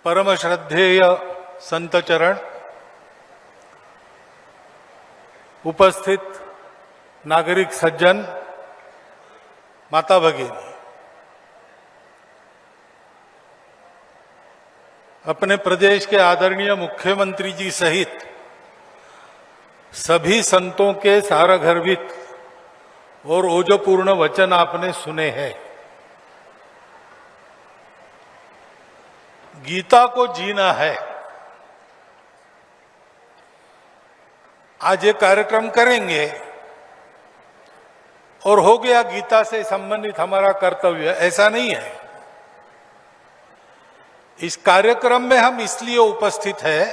परम श्रद्धेय संत चरण, उपस्थित नागरिक सज्जन, माता भगिनी, अपने प्रदेश के आदरणीय मुख्यमंत्री जी सहित सभी संतों के सारगर्भित और ओजपूर्ण वचन आपने सुने हैं। गीता को जीना है। आज ये कार्यक्रम करेंगे और हो गया गीता से संबंधित हमारा कर्तव्य, ऐसा नहीं है। इस कार्यक्रम में हम इसलिए उपस्थित है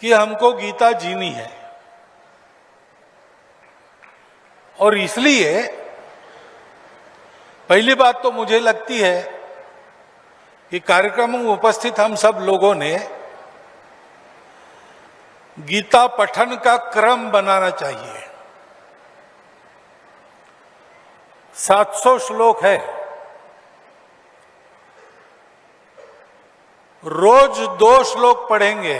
कि हमको गीता जीनी है, और इसलिए पहली बात तो मुझे लगती है कि कार्यक्रम में उपस्थित हम सब लोगों ने गीता पठन का क्रम बनाना चाहिए। 700 श्लोक है, रोज 2 श्लोक पढ़ेंगे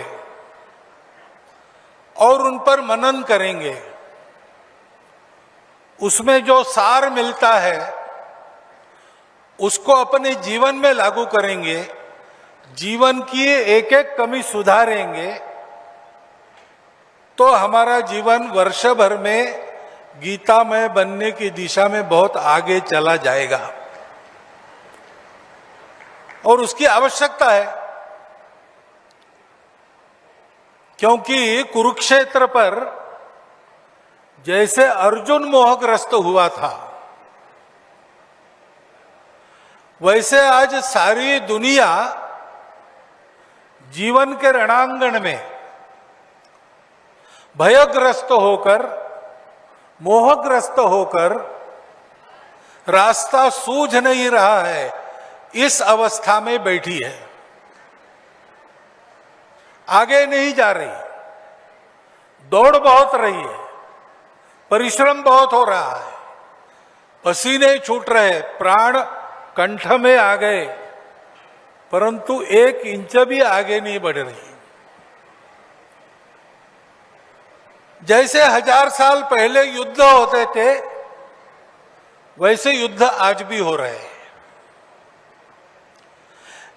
और उन पर मनन करेंगे। उसमें जो सार मिलता है उसको अपने जीवन में लागू करेंगे, जीवन की एक एक कमी सुधारेंगे, तो हमारा जीवन वर्ष भर में गीतामय बनने की दिशा में बहुत आगे चला जाएगा। और उसकी आवश्यकता है, क्योंकि कुरुक्षेत्र पर जैसे अर्जुन मोहग्रस्त हुआ था, वैसे आज सारी दुनिया जीवन के रणांगण में भयग्रस्त होकर, मोहग्रस्त होकर, रास्ता सूझ नहीं रहा है, इस अवस्था में बैठी है। आगे नहीं जा रही, दौड़ बहुत रही है, परिश्रम बहुत हो रहा है, पसीने छूट रहे, प्राण कंठ में आ गए, परंतु 1 इंच भी आगे नहीं बढ़ रही। जैसे 1000 साल पहले युद्ध होते थे, वैसे युद्ध आज भी हो रहे हैं।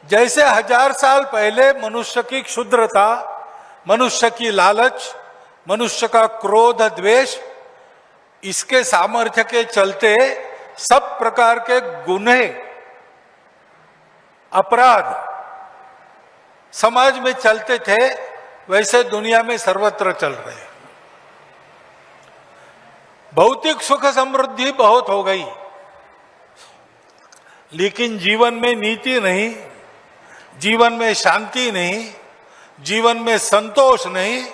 जैसे 1000 साल पहले मनुष्य की क्षुद्रता, मनुष्य की लालच, मनुष्य का क्रोध, द्वेष, इसके सामर्थ्य के चलते सब प्रकार के गुनाह, अपराध समाज में चलते थे, वैसे दुनिया में सर्वत्र चल रहे हैं। भौतिक सुख समृद्धि बहुत हो गई, लेकिन जीवन में नीति नहीं, जीवन में शांति नहीं, जीवन में संतोष नहीं,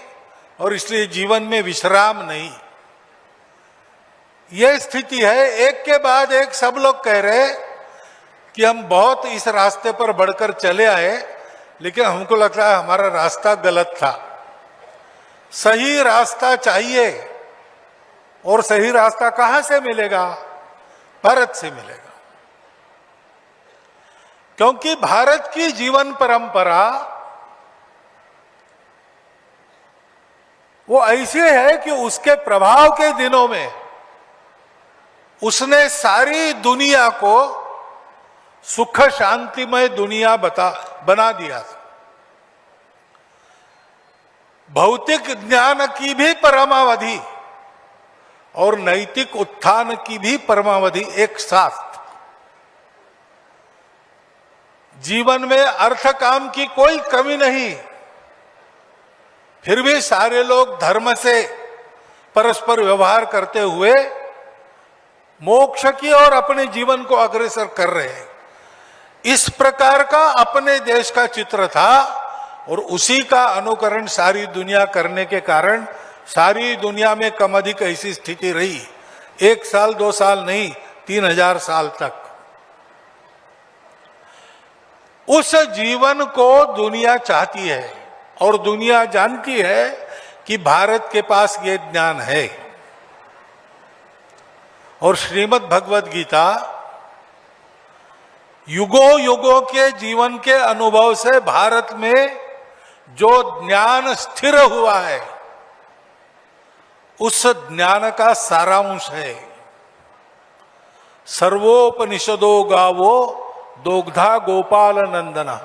और इसलिए जीवन में विश्राम नहीं। यह स्थिति है। एक के बाद एक सब लोग कह रहे कि हम बहुत इस रास्ते पर बढ़कर चले आए, लेकिन हमको लगता है हमारा रास्ता गलत था। सही रास्ता चाहिए, और सही रास्ता कहां से मिलेगा? भारत से मिलेगा, क्योंकि भारत की जीवन परंपरा वो ऐसी है कि उसके प्रभाव के दिनों में उसने सारी दुनिया को सुख शांतिमय दुनिया बना दिया था। भौतिक ज्ञान की भी परमावधि और नैतिक उत्थान की भी परमावधि एक साथ। जीवन में अर्थ काम की कोई कमी नहीं, फिर भी सारे लोग धर्म से परस्पर व्यवहार करते हुए मोक्ष की ओर अपने जीवन को अग्रसर कर रहे हैं। इस प्रकार का अपने देश का चित्र था, और उसी का अनुकरण सारी दुनिया करने के कारण सारी दुनिया में कम अधिक ऐसी स्थिति रही। 1 साल 2 साल नहीं, 3000 साल तक। उस जीवन को दुनिया चाहती है, और दुनिया जानती है कि भारत के पास ये ज्ञान है। और श्रीमद् भगवद गीता युगों युगों के जीवन के अनुभव से भारत में जो ज्ञान स्थिर हुआ है, उस ज्ञान का सारांश है सर्वोपनिषदो गावो दोग्धा गोपाल नंदना।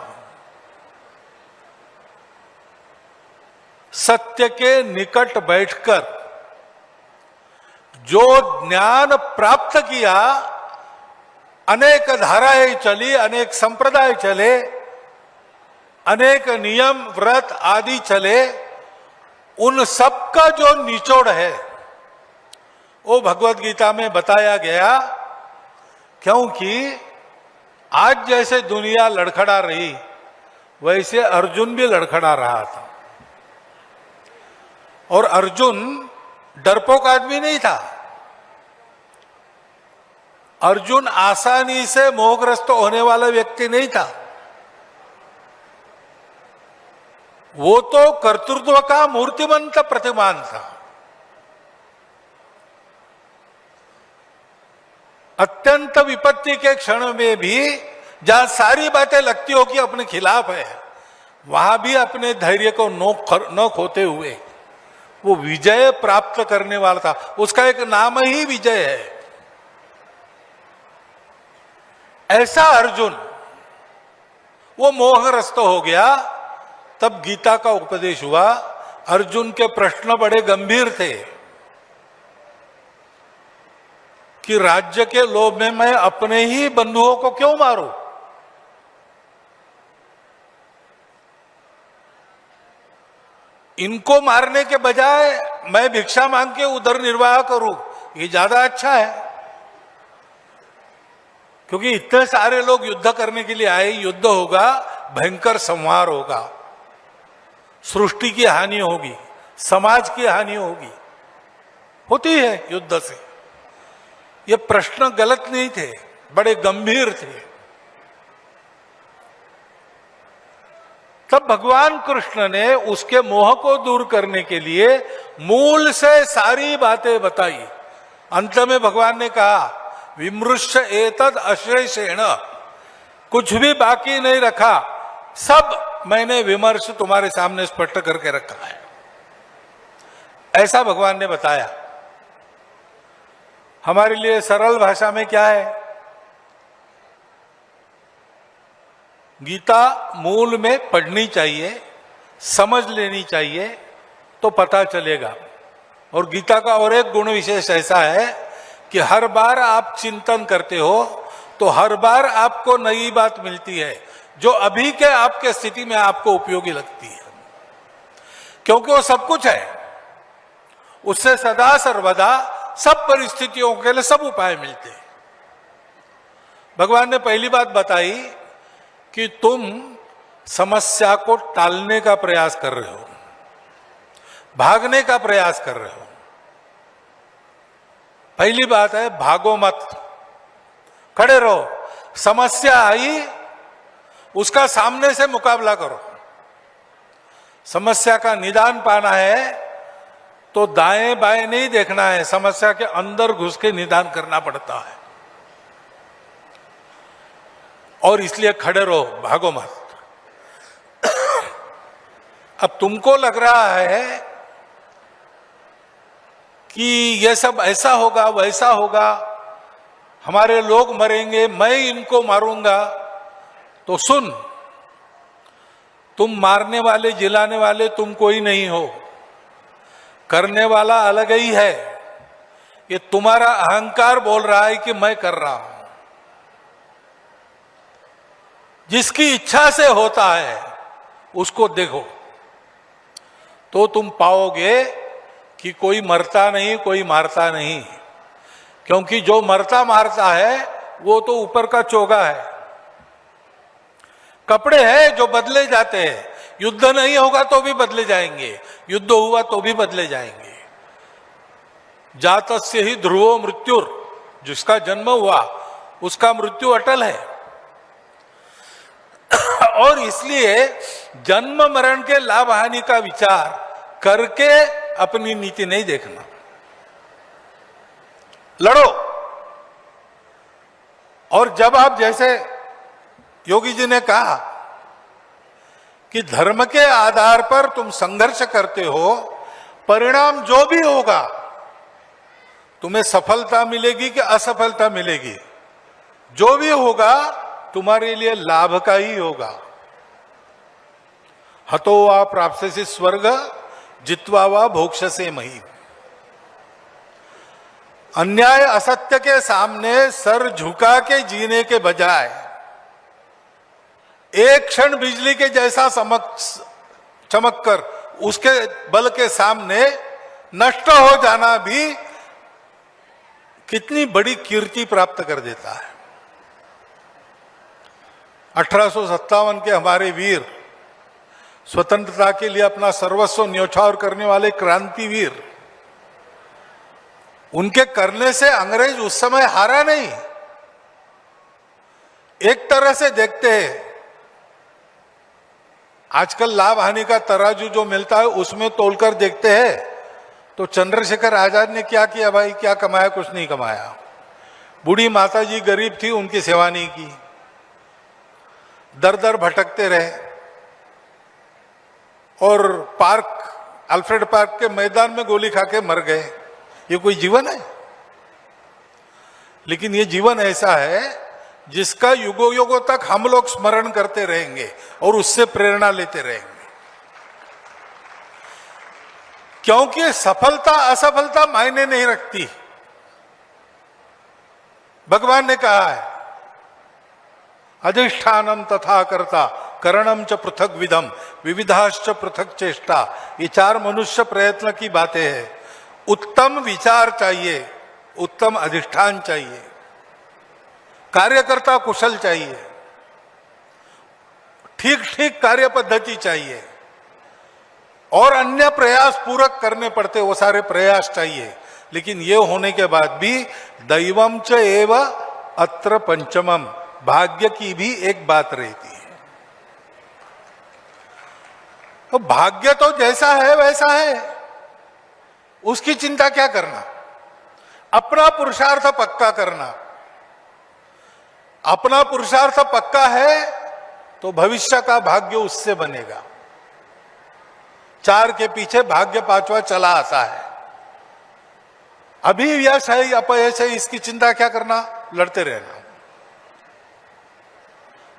सत्य के निकट बैठकर जो ज्ञान प्राप्त किया, अनेक धाराएं चली, अनेक संप्रदाय चले, अनेक नियम व्रत आदि चले, उन सब का जो निचोड़ है वो भगवत गीता में बताया गया। क्योंकि आज जैसे दुनिया लड़खड़ा रही, वैसे अर्जुन भी लड़खड़ा रहा था। और अर्जुन डरपोक आदमी नहीं था। अर्जुन आसानी से मोहग्रस्त होने वाला व्यक्ति नहीं था। वो तो कर्तृत्व का मूर्तिमंत प्रतिमान था। अत्यंत विपत्ति के क्षण में भी जहां सारी बातें लगती हो कि अपने खिलाफ है, वहां भी अपने धैर्य को न खोते हुए वो विजय प्राप्त करने वाला था। उसका एक नाम ही विजय है। ऐसा अर्जुन वो मोहग्रस्त हो गया। तब गीता का उपदेश हुआ। अर्जुन के प्रश्न बड़े गंभीर थे कि राज्य के लोभ में मैं अपने ही बंधुओं को क्यों मारूं? इनको मारने के बजाय मैं भिक्षा मांग के उधर निर्वाह करूं, ये ज्यादा अच्छा है। क्योंकि इतने सारे लोग युद्ध करने के लिए आए, युद्ध होगा, भयंकर संहार होगा, सृष्टि की हानि होगी, समाज की हानि होगी, होती है युद्ध से। ये प्रश्न गलत नहीं थे, बड़े गंभीर थे। तब भगवान कृष्ण ने उसके मोह को दूर करने के लिए मूल से सारी बातें बताई। अंत में भगवान ने कहा, विमृश्य एतद अशेषेण, कुछ भी बाकी नहीं रखा, सब मैंने विमर्श तुम्हारे सामने स्पष्ट करके रखा है। ऐसा भगवान ने बताया। हमारे लिए सरल भाषा में क्या है? गीता मूल में पढ़नी चाहिए, समझ लेनी चाहिए, तो पता चलेगा। और गीता का और एक गुण विशेष ऐसा है कि हर बार आप चिंतन करते हो तो हर बार आपको नई बात मिलती है जो अभी के आपके स्थिति में आपको उपयोगी लगती है। क्योंकि वो सब कुछ है, उससे सदा सर्वदा सब परिस्थितियों के लिए सब उपाय मिलते हैं। भगवान ने पहली बात बताई कि तुम समस्या को टालने का प्रयास कर रहे हो, भागने का प्रयास कर रहे हो। पहली बात है, भागो मत, खड़े रहो। समस्या आई, उसका सामने से मुकाबला करो। समस्या का निदान पाना है तो दाएं बाएं नहीं देखना है, समस्या के अंदर घुस के निदान करना पड़ता है। और इसलिए खड़े रहो, भागो मत। अब तुमको लग रहा है कि ये सब ऐसा होगा वैसा होगा, हमारे लोग मरेंगे, मैं इनको मारूंगा, तो सुन, तुम मारने वाले जिलाने वाले तुम कोई नहीं हो, करने वाला अलग ही है। ये तुम्हारा अहंकार बोल रहा है कि मैं कर रहा हूं। जिसकी इच्छा से होता है उसको देखो तो तुम पाओगे कि कोई मरता नहीं, कोई मारता नहीं। क्योंकि जो मरता मारता है वो तो ऊपर का चोगा है, कपड़े हैं जो बदले जाते हैं। युद्ध नहीं होगा तो भी बदले जाएंगे, युद्ध हुआ तो भी बदले जाएंगे। जातस्य ही ध्रुवो मृत्युर, जिसका जन्म हुआ उसका मृत्यु अटल है। और इसलिए जन्म मरण के लाभ हानि का विचार करके अपनी नीति नहीं देखना। लड़ो। और जब आप जैसे योगी जी ने कहा कि धर्म के आधार पर तुम संघर्ष करते हो, परिणाम जो भी होगा, तुम्हें सफलता मिलेगी कि असफलता मिलेगी, जो भी होगा तुम्हारे लिए लाभ का ही होगा। हतो वा प्राप्स्यसि स्वर्ग जित्वा वा भोक्ष्यसे महीम्। अन्याय असत्य के सामने सर झुका के जीने के बजाय एक क्षण बिजली के जैसा चमक कर उसके बल के सामने नष्ट हो जाना भी कितनी बड़ी कीर्ति प्राप्त कर देता है। 1857 के हमारे वीर, स्वतंत्रता के लिए अपना सर्वस्व न्यौछावर करने वाले क्रांतिवीर, उनके करने से अंग्रेज उस समय हारा नहीं। एक तरह से देखते हैं, आजकल लाभ हानि का तराजू जो मिलता है उसमें तोलकर देखते हैं तो चंद्रशेखर आजाद ने क्या किया भाई, क्या कमाया? कुछ नहीं कमाया। बूढ़ी माता जी गरीब थी, उनकी सेवा नहीं की, दर दर भटकते रहे और अल्फ्रेड पार्क के मैदान में गोली खा के मर गए। ये कोई जीवन है? लेकिन ये जीवन ऐसा है जिसका युगों युगों तक हम लोग स्मरण करते रहेंगे और उससे प्रेरणा लेते रहेंगे, क्योंकि सफलता असफलता मायने नहीं रखती। भगवान ने कहा है, अधिष्ठानम तथा कर्ता करणम च पृथक विधम विविधाश्च पृथक चेष्टा। ये चार मनुष्य प्रयत्न की बातें हैं। उत्तम विचार चाहिए, उत्तम अधिष्ठान चाहिए, कार्यकर्ता कुशल चाहिए, ठीक ठीक कार्य पद्धति चाहिए और अन्य प्रयास पूरक करने पड़ते, वो सारे प्रयास चाहिए। लेकिन ये होने के बाद भी दैवम च एव अत्र पंचमम, भाग्य की भी एक बात रहती है। तो भाग्य तो जैसा है वैसा है, उसकी चिंता क्या करना, अपना पुरुषार्थ पक्का करना। अपना पुरुषार्थ पक्का है तो भविष्य का भाग्य उससे बनेगा। चार के पीछे भाग्य पांचवा चला आता है। अभी यश है अपयश है, इसकी चिंता क्या करना, लड़ते रहना।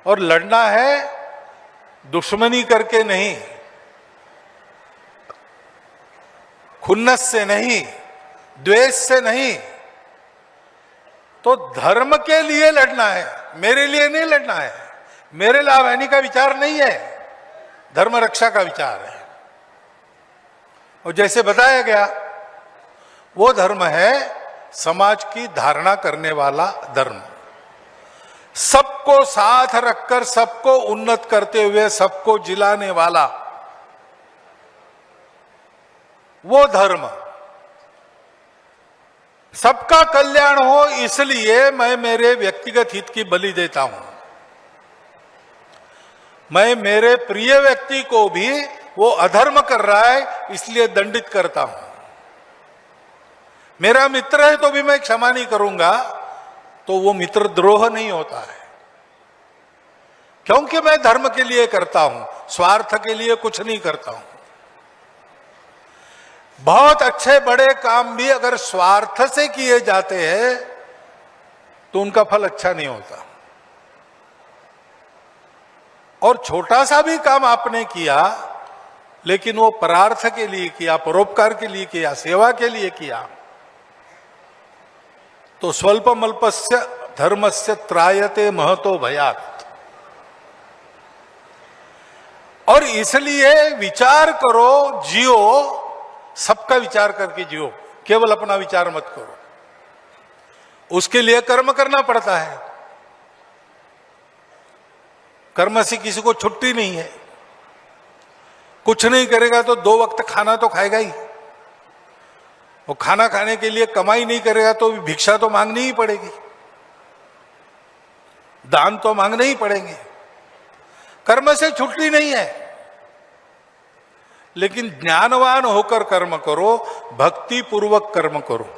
और लड़ना है दुश्मनी करके नहीं, खुन्नस से नहीं, द्वेष से नहीं, तो धर्म के लिए लड़ना है, मेरे लिए नहीं लड़ना है। मेरे लाभ हानि का विचार नहीं है, धर्म रक्षा का विचार है। और जैसे बताया गया, वो धर्म है समाज की धारणा करने वाला धर्म, सबको साथ रखकर सबको उन्नत करते हुए सबको जिलाने वाला वो धर्म। सबका कल्याण हो इसलिए मैं मेरे व्यक्तिगत हित की बलि देता हूं। मैं मेरे प्रिय व्यक्ति को भी वो अधर्म कर रहा है इसलिए दंडित करता हूं। मेरा मित्र है तो भी मैं क्षमा नहीं करूंगा, तो वो मित्र द्रोह नहीं होता है, क्योंकि मैं धर्म के लिए करता हूं, स्वार्थ के लिए कुछ नहीं करता हूं। बहुत अच्छे बड़े काम भी अगर स्वार्थ से किए जाते हैं तो उनका फल अच्छा नहीं होता। और छोटा सा भी काम आपने किया लेकिन वो परार्थ के लिए किया, परोपकार के लिए किया, सेवा के लिए किया, तो स्वल्पमल्पस्य धर्मस्य त्रायते महतो भयात्। और इसलिए विचार करो, जियो, सबका विचार करके जियो, केवल अपना विचार मत करो। उसके लिए कर्म करना पड़ता है। कर्म से किसी को छुट्टी नहीं है। कुछ नहीं करेगा तो 2 वक्त खाना तो खाएगा ही। वो खाना खाने के लिए कमाई नहीं करेगा तो भिक्षा तो मांगनी ही पड़ेगी, दान तो मांगने ही पड़ेंगे। कर्म से छुट्टी नहीं है। लेकिन ज्ञानवान होकर कर्म करो, भक्ति पूर्वक कर्म करो।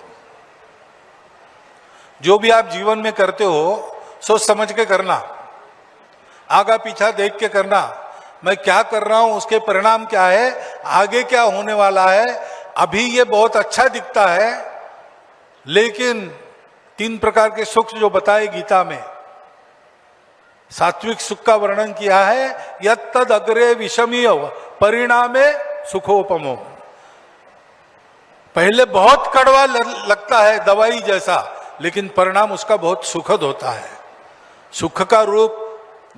जो भी आप जीवन में करते हो सोच समझ के करना। आगा पीछा देख के करना, मैं क्या कर रहा हूं, उसके परिणाम क्या है, आगे क्या होने वाला है। अभी ये बहुत अच्छा दिखता है, लेकिन 3 प्रकार के सुख जो बताए गीता में, सात्विक सुख का वर्णन किया है, यत्तद अग्रे विषमीय परिणामे सुखोपमो। पहले बहुत कड़वा लगता है, दवाई जैसा, लेकिन परिणाम उसका बहुत सुखद होता है। सुख का रूप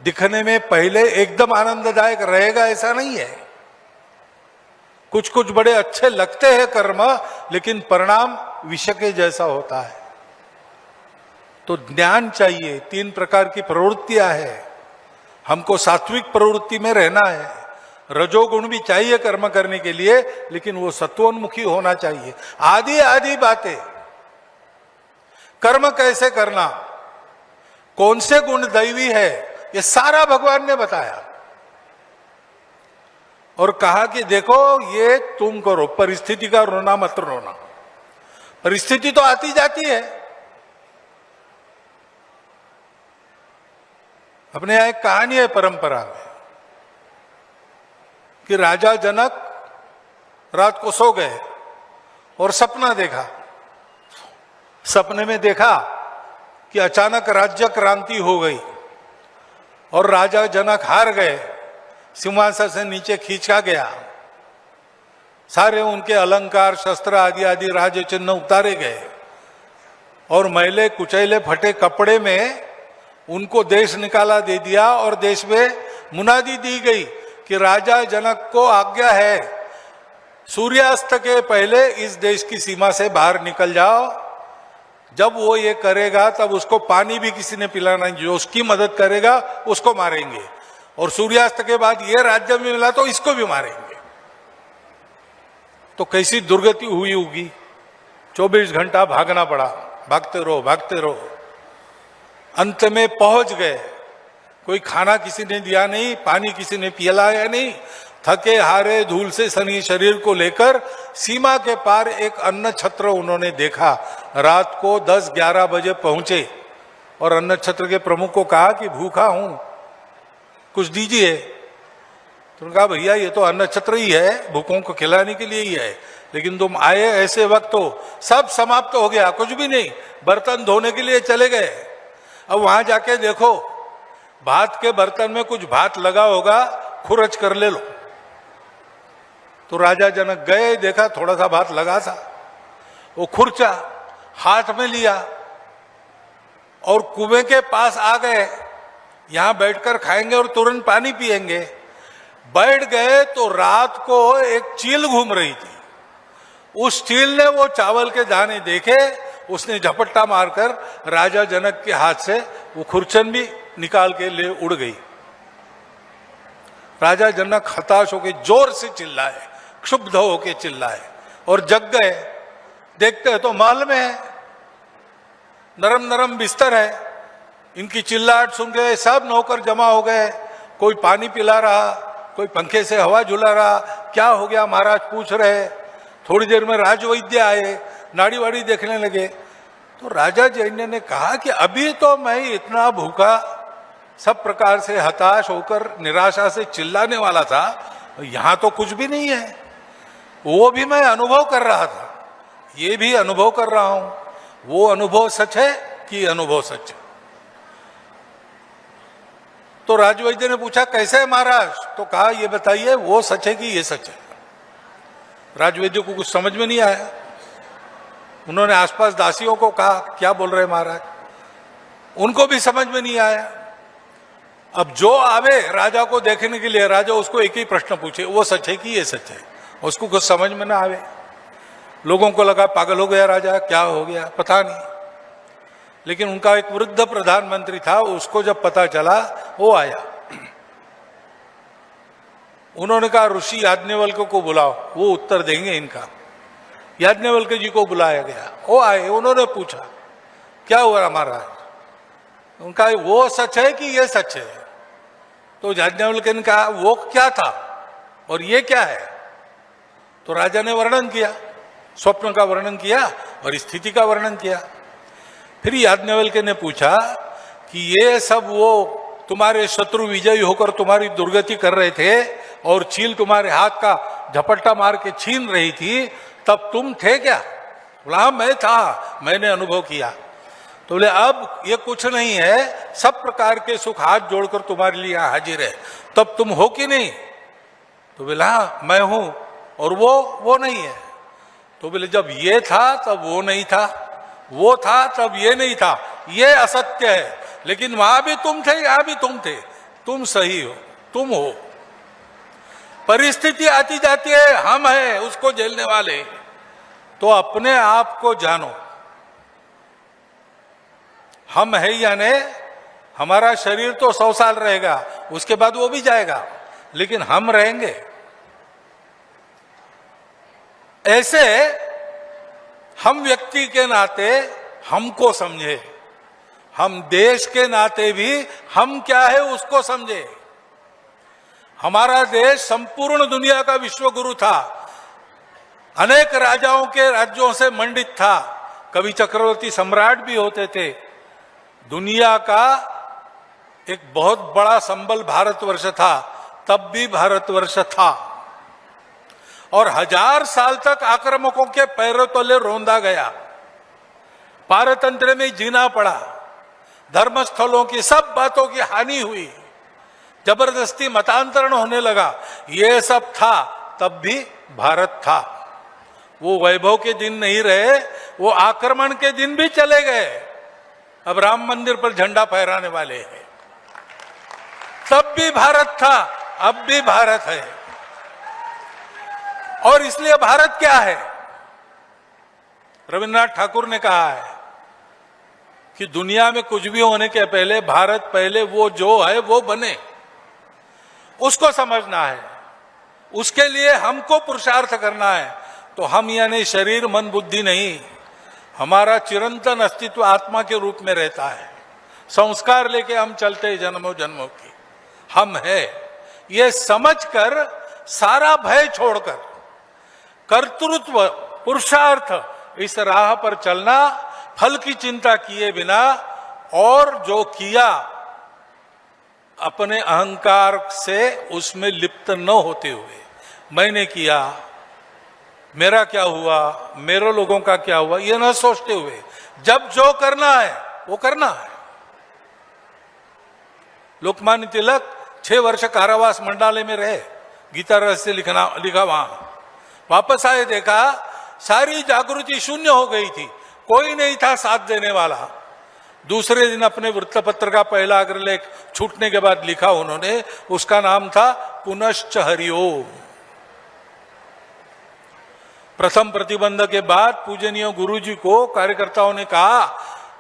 दिखने में पहले एकदम आनंददायक रहेगा ऐसा नहीं है। कुछ कुछ बड़े अच्छे लगते हैं कर्म, लेकिन परिणाम विष के जैसा होता है। तो ज्ञान चाहिए। 3 प्रकार की प्रवृत्तियां हैं, हमको सात्विक प्रवृत्ति में रहना है। रजोगुण भी चाहिए कर्म करने के लिए, लेकिन वो सत्वोन्मुखी होना चाहिए। आदि आदि बातें, कर्म कैसे करना, कौन से गुण दैवी है, ये सारा भगवान ने बताया और कहा कि देखो ये तुम करो, परिस्थिति का रोना मत रोना। परिस्थिति तो आती जाती है। अपने यहां एक कहानी है परंपरा में कि राजा जनक रात को सो गए और सपना देखा। सपने में देखा कि अचानक राज्य क्रांति हो गई और राजा जनक हार गए, सिंहासन से नीचे खींचा गया, सारे उनके अलंकार शस्त्र आदि आदि राज चिन्ह उतारे गए और मैले कुचैले फटे कपड़े में उनको देश निकाला दे दिया और देश में मुनादी दी गई कि राजा जनक को आज्ञा है सूर्यास्त के पहले इस देश की सीमा से बाहर निकल जाओ। जब वो ये करेगा तब उसको पानी भी किसी ने पिलाना नहीं, जो उसकी मदद करेगा उसको मारेंगे, और सूर्यास्त के बाद ये राज्य में मिला तो इसको भी मारेंगे। तो कैसी दुर्गति हुई होगी। 24 घंटा भागना पड़ा, भागते रहो भागते रहो, अंत में पहुंच गए। कोई खाना किसी ने दिया नहीं, पानी किसी ने पिलाया नहीं, थके हारे धूल से सनी शरीर को लेकर सीमा के पार एक अन्न छत्र उन्होंने देखा। रात को 10-11 बजे पहुंचे और अन्न छत्र के प्रमुख को कहा कि भूखा हूं, कुछ दीजिए। तो उन्होंने कहा भैया ये तो अन्न छत्र ही है, भूखों को खिलाने के लिए ही है, लेकिन तुम आए ऐसे वक्त तो सब समाप्त हो गया, कुछ भी नहीं। बर्तन धोने के लिए चले गए, अब वहां जाके देखो भात के बर्तन में कुछ भात लगा होगा, खुरच कर ले लो। तो राजा जनक गए, देखा थोड़ा सा भात लगा था, वो खुरचा हाथ में लिया और कुएं के पास आ गए, यहां बैठकर खाएंगे और तुरंत पानी पिएंगे। बैठ गए तो रात को एक चील घूम रही थी, उस चील ने वो चावल के दाने देखे, उसने झपट्टा मारकर राजा जनक के हाथ से वो खुरचन भी निकाल के ले उड़ गई। राजा जनक हताश होकर जोर से चिल्लाए, क्षुब्ध होकर चिल्लाए और जग गए। देखते हैं तो महल में है, नरम नरम बिस्तर है, इनकी चिल्लाहट सुन के सब नौकर जमा हो गए। कोई पानी पिला रहा, कोई पंखे से हवा झुला रहा, क्या हो गया महाराज पूछ रहे। थोड़ी देर में राजवैद्य आए, नाड़ी वाड़ी देखने लगे। तो राजा जैन्य ने कहा कि अभी तो मैं इतना भूखा, सब प्रकार से हताश होकर निराशा से चिल्लाने वाला था, यहां तो कुछ भी नहीं है। वो भी मैं अनुभव कर रहा था, ये भी अनुभव कर रहा हूं। वो अनुभव सच है कि अनुभव सच है? तो राजवैद्य ने पूछा कैसे है महाराज? तो कहा ये बताइए वो सच है कि ये सच है? राजवैद्य को कुछ समझ में नहीं आया। उन्होंने आसपास दासियों को कहा क्या बोल रहे महाराज, उनको भी समझ में नहीं आया। अब जो आवे राजा को देखने के लिए, राजा उसको एक ही प्रश्न पूछे, वो सच है कि ये सच है? उसको कुछ समझ में ना आवे। लोगों को लगा पागल हो गया राजा, क्या हो गया पता नहीं। लेकिन उनका एक वृद्ध प्रधानमंत्री था, उसको जब पता चला वो आया। उन्होंने कहा ऋषि याज्ञवल्क्य को बुलाओ, वो उत्तर देंगे इनका। याज्ञवल्क्य जी को बुलाया गया, वो आए, उन्होंने पूछा क्या हुआ महाराज? उनका वो सच है कि ये सच है? तो याज्ञवल्क्य ने कहा वो क्या था और ये क्या है? तो राजा ने वर्णन किया, स्वप्न का वर्णन किया और स्थिति का वर्णन किया। फिर याज्ञवल्क्य ने पूछा कि ये सब वो तुम्हारे शत्रु विजयी होकर तुम्हारी दुर्गति कर रहे थे और चील तुम्हारे हाथ का झपट्टा मार के छीन रही थी, तब तुम थे क्या? बोला हाँ मैं था, मैंने अनुभव किया। तो बोले अब ये कुछ नहीं है, सब प्रकार के सुख हाथ जोड़कर तुम्हारे लिए हाजिर है, तब तुम हो कि नहीं? तो बोले हाँ मैं हूं, और वो नहीं है। तो बोले जब ये था तब वो नहीं था, वो था तब ये नहीं था, ये असत्य है, लेकिन वहां भी तुम थे, यहां भी तुम थे, तुम सही हो, तुम हो। परिस्थिति आती जाती है, हम हैं उसको झेलने वाले। तो अपने आप को जानो, हम है यानी हमारा शरीर तो 100 साल रहेगा, उसके बाद वो भी जाएगा, लेकिन हम रहेंगे। ऐसे हम व्यक्ति के नाते हमको समझे, हम देश के नाते भी हम क्या है उसको समझे। हमारा देश संपूर्ण दुनिया का विश्व गुरु था, अनेक राजाओं के राज्यों से मंडित था, कवि चक्रवर्ती सम्राट भी होते थे। दुनिया का एक बहुत बड़ा संबल भारतवर्ष था, तब भी भारतवर्ष था, और 1000 साल तक आक्रामकों के पैरों तले रौंदा गया, पारतंत्र में जीना पड़ा, धर्मस्थलों की सब बातों की हानि हुई, जबरदस्ती मतांतरण होने लगा, ये सब था, तब भी भारत था। वो वैभव के दिन नहीं रहे, वो आक्रमण के दिन भी चले गए। अब राम मंदिर पर झंडा फहराने वाले हैं, तब भी भारत था, अब भी भारत है। और इसलिए भारत क्या है? रविन्द्रनाथ ठाकुर ने कहा है कि दुनिया में कुछ भी होने के पहले भारत पहले, वो जो है वो बने, उसको समझना है, उसके लिए हमको पुरुषार्थ करना है। तो हम यानी शरीर मन बुद्धि नहीं, हमारा चिरंतन अस्तित्व आत्मा के रूप में रहता है, संस्कार लेके हम चलते जन्मों जन्मों की, हम है। ये समझकर सारा भय छोड़कर कर्तृत्व पुरुषार्थ इस राह पर चलना, फल की चिंता किए बिना, और जो किया अपने अहंकार से उसमें लिप्त न होते हुए, मैंने किया, मेरा क्या हुआ, मेरे लोगों का क्या हुआ, ये न सोचते हुए जब जो करना है वो करना है। लोकमान्य तिलक 6 वर्ष कारावास मंडालय में रहे, गीता रहस्य लिखा वहां, वापस आए, देखा सारी जागृति शून्य हो गई थी, कोई नहीं था साथ देने वाला। दूसरे दिन अपने वृत्तपत्र का पहला अग्रलेख छूटने के बाद लिखा उन्होंने, उसका नाम था पुनश्च हरिओम। प्रथम प्रतिबंध के बाद पूजनीय गुरुजी को कार्यकर्ताओं ने कहा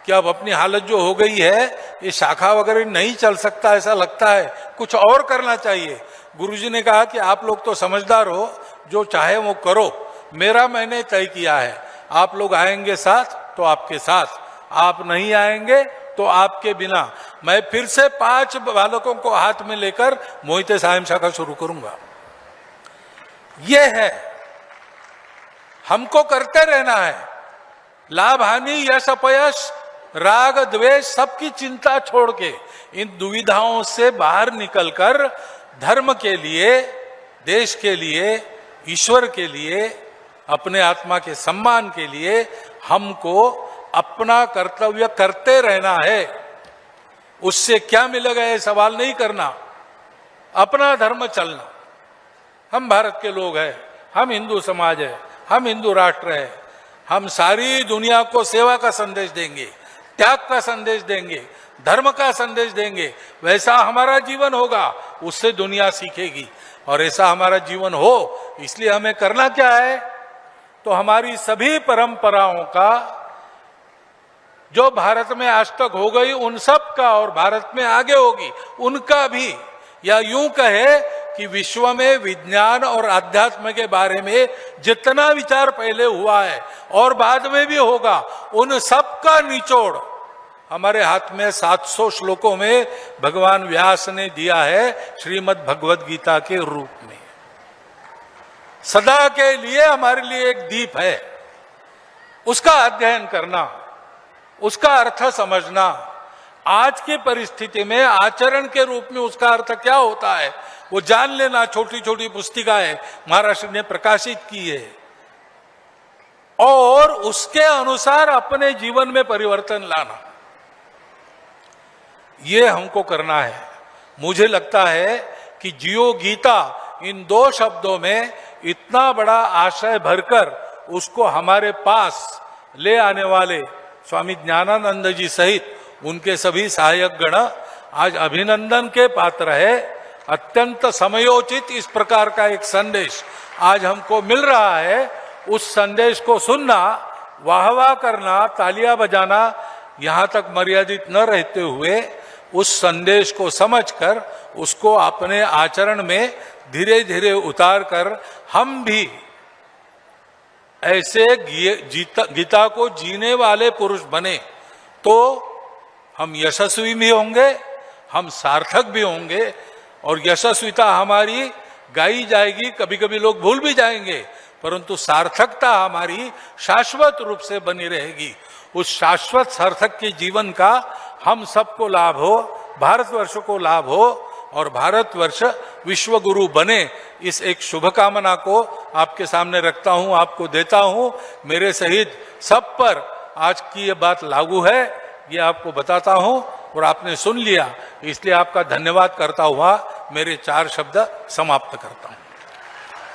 कि अब अपनी हालत जो हो गई है, ये शाखा वगैरह नहीं चल सकता, ऐसा लगता है, कुछ और करना चाहिए। गुरुजी ने कहा कि आप लोग तो समझदार हो, जो चाहे वो करो, मेरा मैंने तय किया है, आप लोग आएंगे साथ तो आपके साथ, आप नहीं आएंगे तो आपके बिना। मैं फिर से 5 बालकों को हाथ में लेकर मोहिते सायं शाखा शुरू करूंगा। ये है, हमको करते रहना है। लाभ हानि यश अपयश राग द्वेष सबकी चिंता छोड़ के, इन दुविधाओं से बाहर निकलकर धर्म के लिए, देश के लिए, ईश्वर के लिए, अपने आत्मा के सम्मान के लिए हमको अपना कर्तव्य करते रहना है। उससे क्या मिलेगा ये सवाल नहीं करना, अपना धर्म चलना। हम भारत के लोग हैं, हम हिंदू समाज है, हम हिंदू राष्ट्र है, हम सारी दुनिया को सेवा का संदेश देंगे, त्याग का संदेश देंगे, धर्म का संदेश देंगे। वैसा हमारा जीवन होगा, उससे दुनिया सीखेगी। और ऐसा हमारा जीवन हो, इसलिए हमें करना क्या है? तो हमारी सभी परंपराओं का, जो भारत में आज तक हो गई उन सब का, और भारत में आगे होगी उनका भी, या यूं कहे कि विश्व में विज्ञान और अध्यात्म के बारे में जितना विचार पहले हुआ है और बाद में भी होगा, उन सब का निचोड़ हमारे हाथ में 700 श्लोकों में भगवान व्यास ने दिया है, श्रीमद् भगवद गीता के रूप में। सदा के लिए हमारे लिए एक दीप है, उसका अध्ययन करना, उसका अर्थ समझना, आज की परिस्थिति में आचरण के रूप में उसका अर्थ क्या होता है वो जान लेना। छोटी छोटी पुस्तिकाएं महाराष्ट्र ने प्रकाशित की है और उसके अनुसार अपने जीवन में परिवर्तन लाना, ये हमको करना है। मुझे लगता है कि जियो गीता इन 2 शब्दों में इतना बड़ा आशय भरकर उसको हमारे पास ले आने वाले स्वामी ज्ञानानंद जी सहित उनके सभी सहायक गण आज अभिनंदन के पात्र है। अत्यंत समयोचित इस प्रकार का एक संदेश आज हमको मिल रहा है। उस संदेश को सुनना, वाहवाह करना, तालियां बजाना यहां तक मर्यादित न रहते हुए उस संदेश को समझकर उसको अपने आचरण में धीरे धीरे उतार कर हम भी ऐसे गीता को जीने वाले पुरुष बने तो हम यशस्वी भी होंगे, हम सार्थक भी होंगे और यशस्विता हमारी गाई जाएगी। कभी कभी लोग भूल भी जाएंगे, परंतु सार्थकता हमारी शाश्वत रूप से बनी रहेगी। उस शाश्वत सार्थक के जीवन का हम सबको लाभ हो, भारतवर्ष को लाभ हो और भारतवर्ष विश्व गुरु बने, इस एक शुभकामना को आपके सामने रखता हूं, आपको देता हूं। मेरे सहित सब पर आज की ये बात लागू है, ये आपको बताता हूं और आपने सुन लिया, इसलिए आपका धन्यवाद करता हुआ मेरे 4 शब्द समाप्त करता हूं।